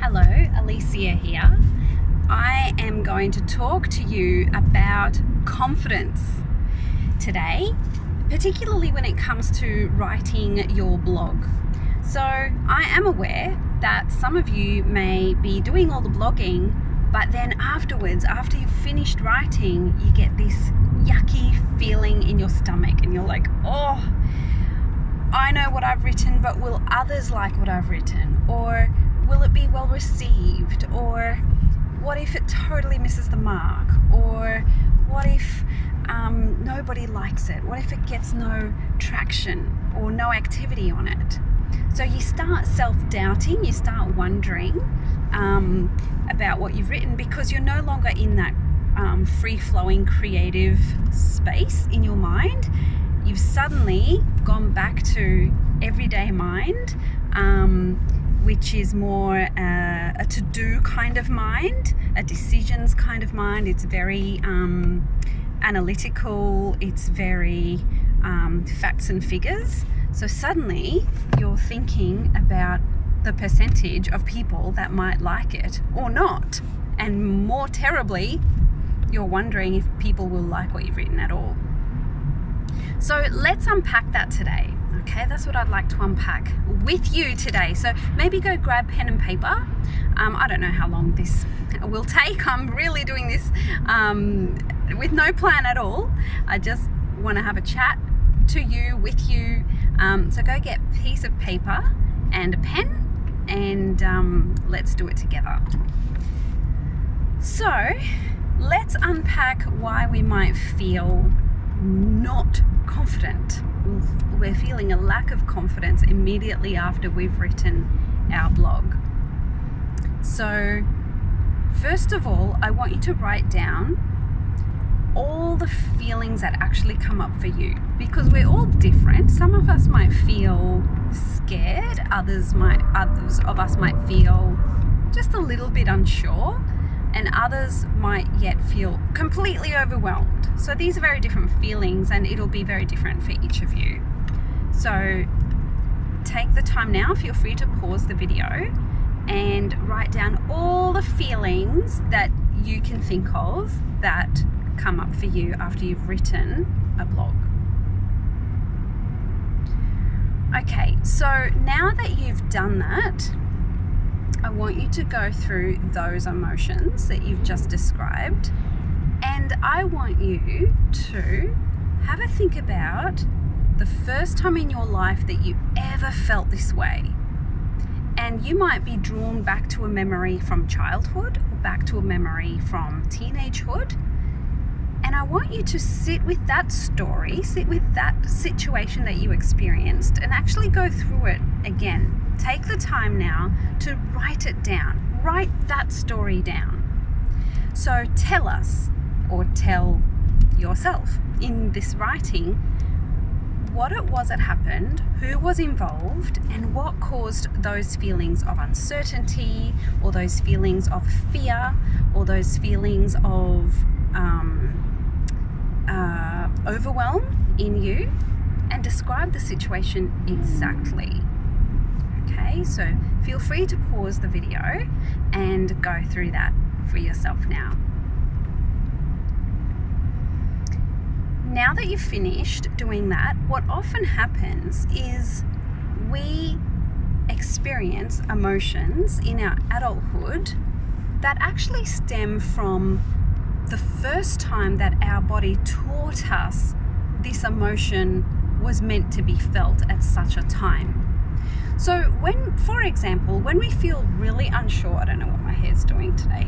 Hello, Alicia here. I am going to talk to you about confidence today, particularly when it comes to writing your blog. So I am aware that some of you may be doing all the blogging, but then afterwards, after you've finished writing, you get this yucky feeling in your stomach and you're like, oh, I know what I've written, but will others like what I've written? Or will it be well received? Or what if it totally misses the mark? Or what if nobody likes it? What if it gets no traction or no activity on it? So you start self-doubting, you start wondering about what you've written because you're no longer in that free-flowing creative space in your mind. You've suddenly gone back to everyday mind, which is more a to-do kind of mind, a decisions kind of mind. It's very analytical, it's very facts and figures. So suddenly you're thinking about the percentage of people that might like it or not. And more terribly, you're wondering if people will like what you've written at all. So let's unpack that today. Okay, that's what I'd like to unpack with you today. So maybe go grab pen and paper. I don't know how long this will take. I'm really doing this with no plan at all. I just want to have a chat to you, with you. So go get a piece of paper and a pen and let's do it together. So let's unpack why we might feel not confident. We're feeling a lack of confidence immediately after we've written our blog. So first of all, I want you to write down all the feelings that actually come up for you, because we're all different. Some of us might feel scared, others of us might feel just a little bit unsure, and others might yet feel completely overwhelmed. So these are very different feelings and it'll be very different for each of you. So take the time now, feel free to pause the video and write down all the feelings that you can think of that come up for you after you've written a blog. Okay, so now that you've done that, I want you to go through those emotions that you've just described, and I want you to have a think about the first time in your life that you ever felt this way. And you might be drawn back to a memory from childhood or back to a memory from teenagehood. And I want you to sit with that story, sit with that situation that you experienced and actually go through it again. Take the time now to write it down. Write that story down. So tell us, or tell yourself in this writing, what it was that happened, who was involved, and what caused those feelings of uncertainty, or those feelings of fear, or those feelings of overwhelm in you, and describe the situation exactly. Okay, so feel free to pause the video and go through that for yourself now. Now that you've finished doing that, what often happens is we experience emotions in our adulthood that actually stem from the first time that our body taught us this emotion was meant to be felt at such a time. So for example, when we feel really unsure, I don't know what my hair's doing today.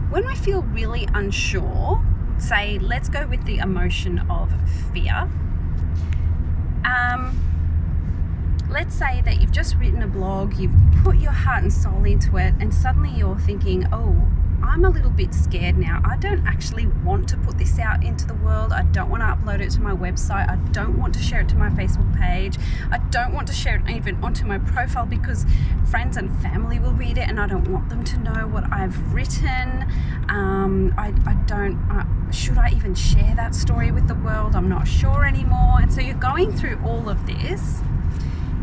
When we feel really unsure, say, let's go with the emotion of fear. Let's say that you've just written a blog, you've put your heart and soul into it, and suddenly you're thinking, oh, I'm a little bit scared now. I don't actually want to put this out into the world. I don't want to upload it to my website. I don't want to share it to my Facebook page. I don't want to share it even onto my profile because friends and family will read it and I don't want them to know what I've written. Should I even share that story with the world? I'm not sure anymore. And so you're going through all of this.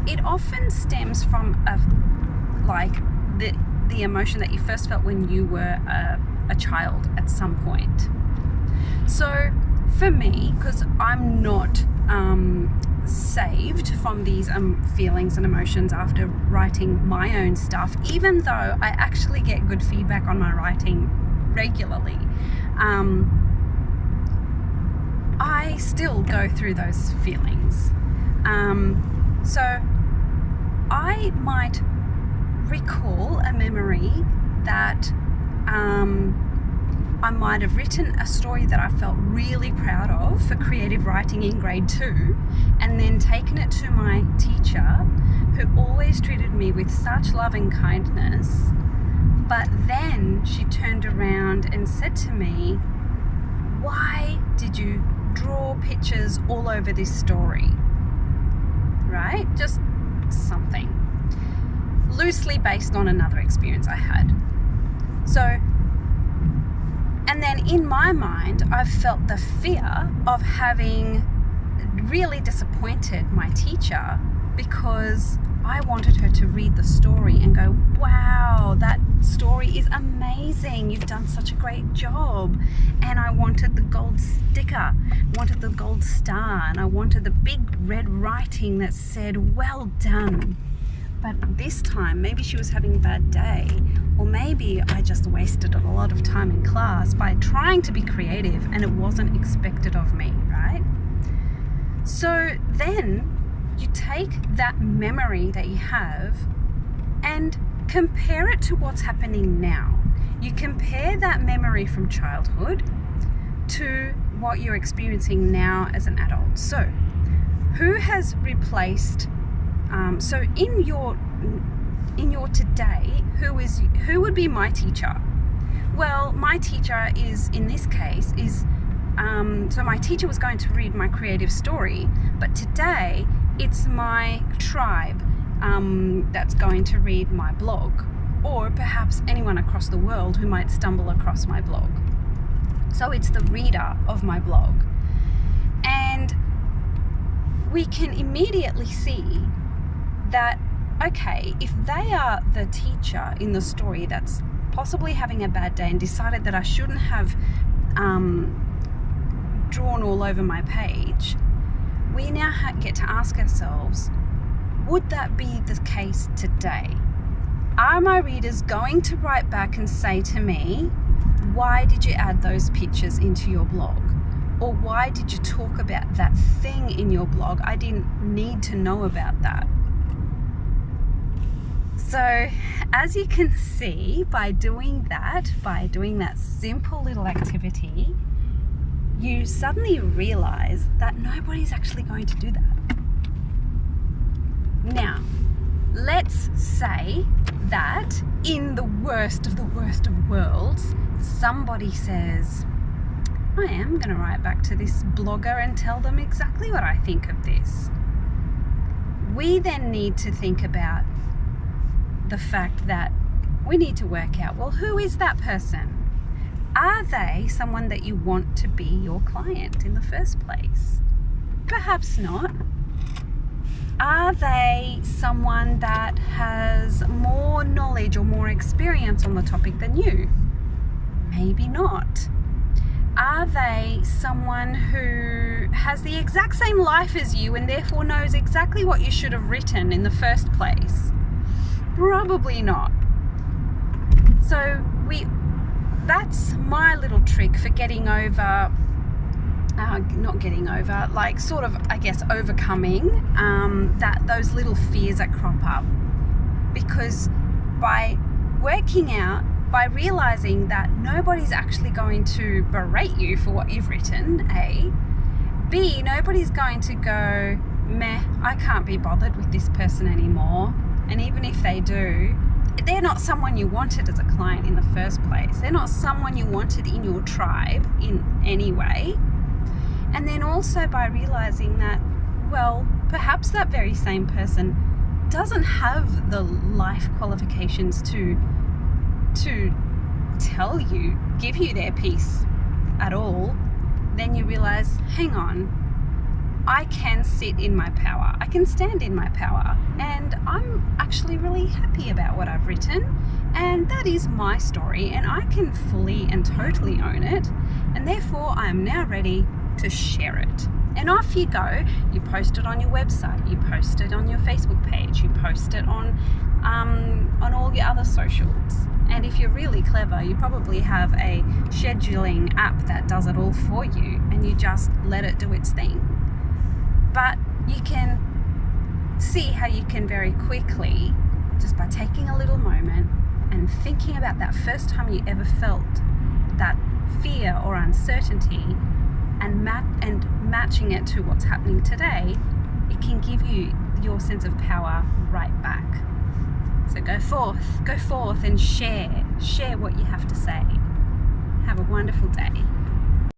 It often stems from the emotion that you first felt when you were a child at some point. So for me, because I'm not saved from these feelings and emotions after writing my own stuff, even though I actually get good feedback on my writing regularly, I still go through those feelings. So I might recall a memory that I might have written a story that I felt really proud of for creative writing in grade 2, and then taken it to my teacher, who always treated me with such love and kindness. But then she turned around and said to me, "Why did you draw pictures all over this story?" Right? Just something loosely based on another experience I had. So, and then in my mind, I've felt the fear of having really disappointed my teacher, because I wanted her to read the story and go, "Wow, that story is amazing. You've done such a great job." And I wanted the gold sticker, wanted the gold star, and I wanted the big red writing that said, "Well done." But this time, maybe she was having a bad day, or maybe I just wasted a lot of time in class by trying to be creative and it wasn't expected of me, right? So then you take that memory that you have and compare it to what's happening now. You compare that memory from childhood to what you're experiencing now as an adult. So who has replaced, so in your today, who would be my teacher? Well, my teacher is, in this case, so my teacher was going to read my creative story, but today it's my tribe that's going to read my blog, or perhaps anyone across the world who might stumble across my blog. So it's the reader of my blog. And we can immediately see that, okay, if they are the teacher in the story that's possibly having a bad day and decided that I shouldn't have drawn all over my page, we now get to ask ourselves, would that be the case today? Are my readers going to write back and say to me, "Why did you add those pictures into your blog?" Or "Why did you talk about that thing in your blog? I didn't need to know about that." So as you can see, by doing that simple little activity, you suddenly realize that nobody's actually going to do that. Now, let's say that in the worst of worlds, somebody says, "I am going to write back to this blogger and tell them exactly what I think of this." We then need to think about the fact that we need to work out, well, who is that person? Are they someone that you want to be your client in the first place? Perhaps not. Are they someone that has more knowledge or more experience on the topic than you? Maybe not. Are they someone who has the exact same life as you and therefore knows exactly what you should have written in the first place? Probably not. So that's my little trick for getting over, overcoming those little fears that crop up. Because by realizing that nobody's actually going to berate you for what you've written, A. B, nobody's going to go, "Meh, I can't be bothered with this person anymore." And even if they do, they're not someone you wanted as a client in the first place. They're not someone you wanted in your tribe in any way. And then also by realizing that, well, perhaps that very same person doesn't have the life qualifications to give you their piece at all, then you realize, hang on, I can sit in my power. I can stand in my power. And I'm actually really happy about what I've written. And that is my story. And I can fully and totally own it. And therefore, I am now ready to share it. And off you go. You post it on your website. You post it on your Facebook page. You post it on all your other socials. And if you're really clever, you probably have a scheduling app that does it all for you. And you just let it do its thing. But you can see how you can very quickly, just by taking a little moment and thinking about that first time you ever felt that fear or uncertainty and matching it to what's happening today, it can give you your sense of power right back. So go forth and share what you have to say. Have a wonderful day.